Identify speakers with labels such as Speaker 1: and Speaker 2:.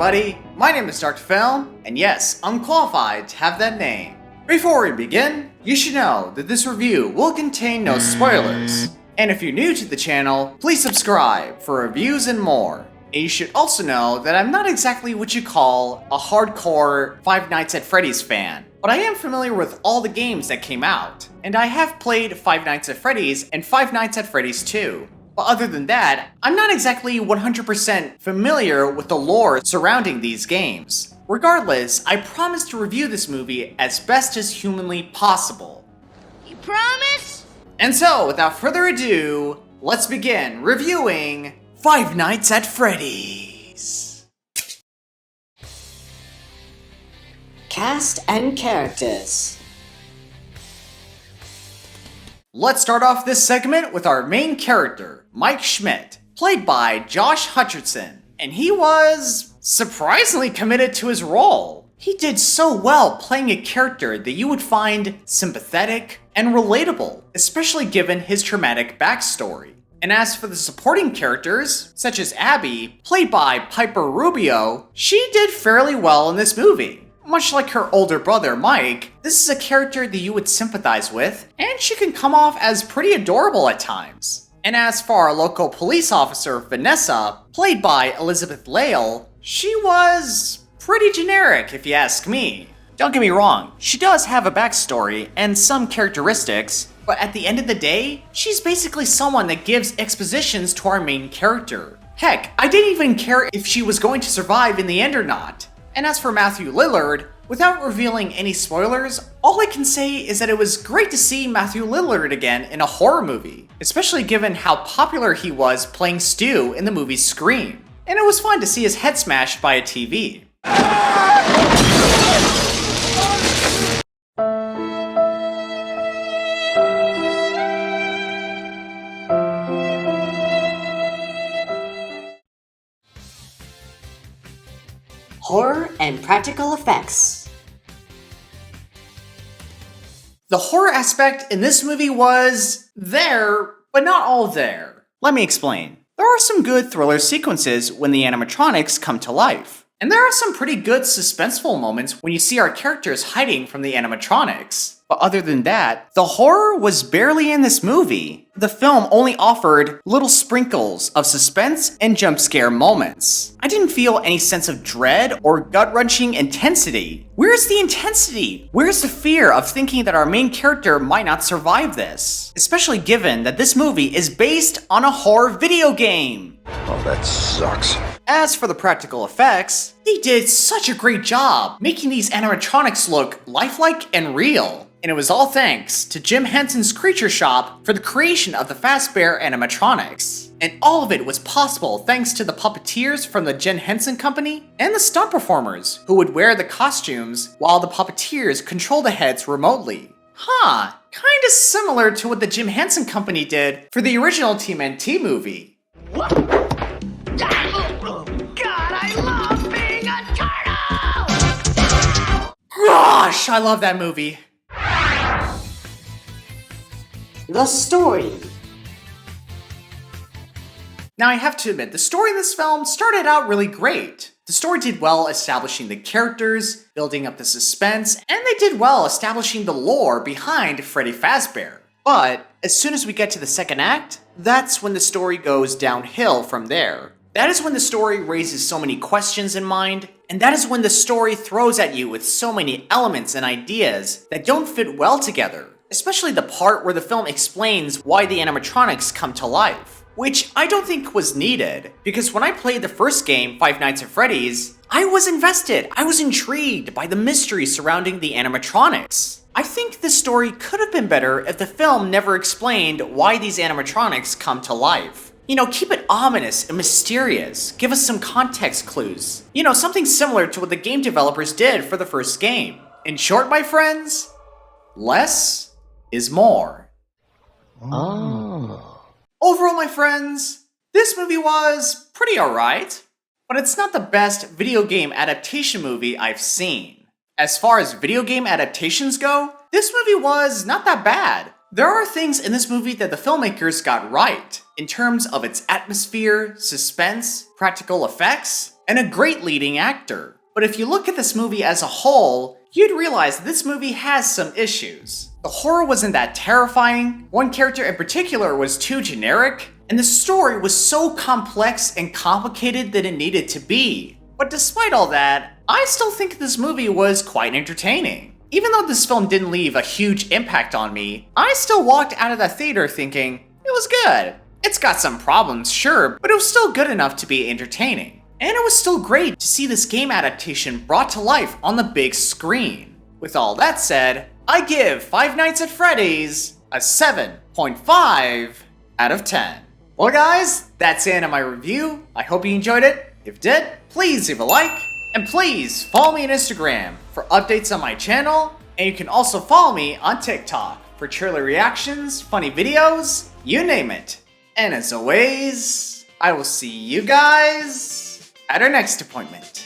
Speaker 1: everybody, my name is Dr. Film, and yes, I'm qualified to have that name. Before we begin, you should know that this review will contain no spoilers. And if you're new to the channel, please subscribe for reviews and more. And you should also know that I'm not exactly what you call a hardcore Five Nights at Freddy's fan, but I am familiar with all the games that came out, and I have played Five Nights at Freddy's and Five Nights at Freddy's 2. But other than that, I'm not exactly 100% familiar with the lore surrounding these games. Regardless, I promise to review this movie as best as humanly possible.
Speaker 2: You promise?
Speaker 1: And so, without further ado, let's begin reviewing Five Nights at Freddy's.
Speaker 3: Cast and characters.
Speaker 1: Let's start off this segment with our main character, Mike Schmidt, played by Josh Hutcherson. And he was surprisingly committed to his role. He did so well playing a character that you would find sympathetic and relatable, especially given his traumatic backstory. And as for the supporting characters, such as Abby, played by Piper Rubio, she did fairly well in this movie. Much like her older brother, Mike, this is a character that you would sympathize with, and she can come off as pretty adorable at times. And as for our local police officer, Vanessa, played by Elizabeth Lale, she was pretty generic if you ask me. Don't get me wrong, she does have a backstory and some characteristics, but at the end of the day, she's basically someone that gives expositions to our main character. Heck, I didn't even care if she was going to survive in the end or not. And as for Matthew Lillard, without revealing any spoilers, all I can say is that it was great to see Matthew Lillard again in a horror movie, especially given how popular he was playing Stu in the movie Scream. And it was fun to see his head smashed by a TV.
Speaker 3: Horror and practical effects.
Speaker 1: The horror aspect in this movie was there, but not all there. Let me explain. There are some good thriller sequences when the animatronics come to life. And there are some pretty good suspenseful moments when you see our characters hiding from the animatronics. But other than that, the horror was barely in this movie. The film only offered little sprinkles of suspense and jump scare moments. I didn't feel any sense of dread or gut-wrenching intensity. Where's the intensity? Where's the fear of thinking that our main character might not survive this? Especially given that this movie is based on a horror video game.
Speaker 4: Oh, that sucks.
Speaker 1: As for the practical effects, they did such a great job making these animatronics look lifelike and real. And it was all thanks to Jim Henson's Creature Shop for the creation of the Fazbear animatronics. And all of it was possible thanks to the puppeteers from the Jim Henson Company and the stunt performers who would wear the costumes while the puppeteers control the heads remotely. Kinda similar to what the Jim Henson Company did for the original TMNT movie.
Speaker 2: God, I love being a turtle!
Speaker 1: Gosh, I love that movie.
Speaker 3: The story.
Speaker 1: Now I have to admit, the story in this film started out really great. The story did well establishing the characters, building up the suspense, and they did well establishing the lore behind Freddy Fazbear. But as soon as we get to the second act, that's when the story goes downhill from there. That is when the story raises so many questions in mind, and that is when the story throws at you with so many elements and ideas that don't fit well together. Especially the part where the film explains why the animatronics come to life, which I don't think was needed, because when I played the first game, Five Nights at Freddy's, I was invested, I was intrigued by the mystery surrounding the animatronics. I think this story could have been better if the film never explained why these animatronics come to life. You know, keep it ominous and mysterious, give us some context clues. You know, something similar to what the game developers did for the first game. In short, my friends, less is more.
Speaker 3: Oh.
Speaker 1: Overall, my friends, this movie was pretty alright, but it's not the best video game adaptation movie I've seen. As far as video game adaptations go, this movie was not that bad. There are things in this movie that the filmmakers got right, in terms of its atmosphere, suspense, practical effects, and a great leading actor. But if you look at this movie as a whole, you'd realize this movie has some issues. The horror wasn't that terrifying, one character in particular was too generic, and the story was so complex and complicated than it needed to be. But despite all that, I still think this movie was quite entertaining. Even though this film didn't leave a huge impact on me, I still walked out of the theater thinking, it was good. It's got some problems, sure, but it was still good enough to be entertaining. And it was still great to see this game adaptation brought to life on the big screen. With all that said, I give Five Nights at Freddy's a 7.5 out of 10. Well guys, that's the end of my review. I hope you enjoyed it. If you did, please leave a like, and please follow me on Instagram for updates on my channel, and you can also follow me on TikTok for trailer reactions, funny videos, you name it. And as always, I will see you guys at our next appointment.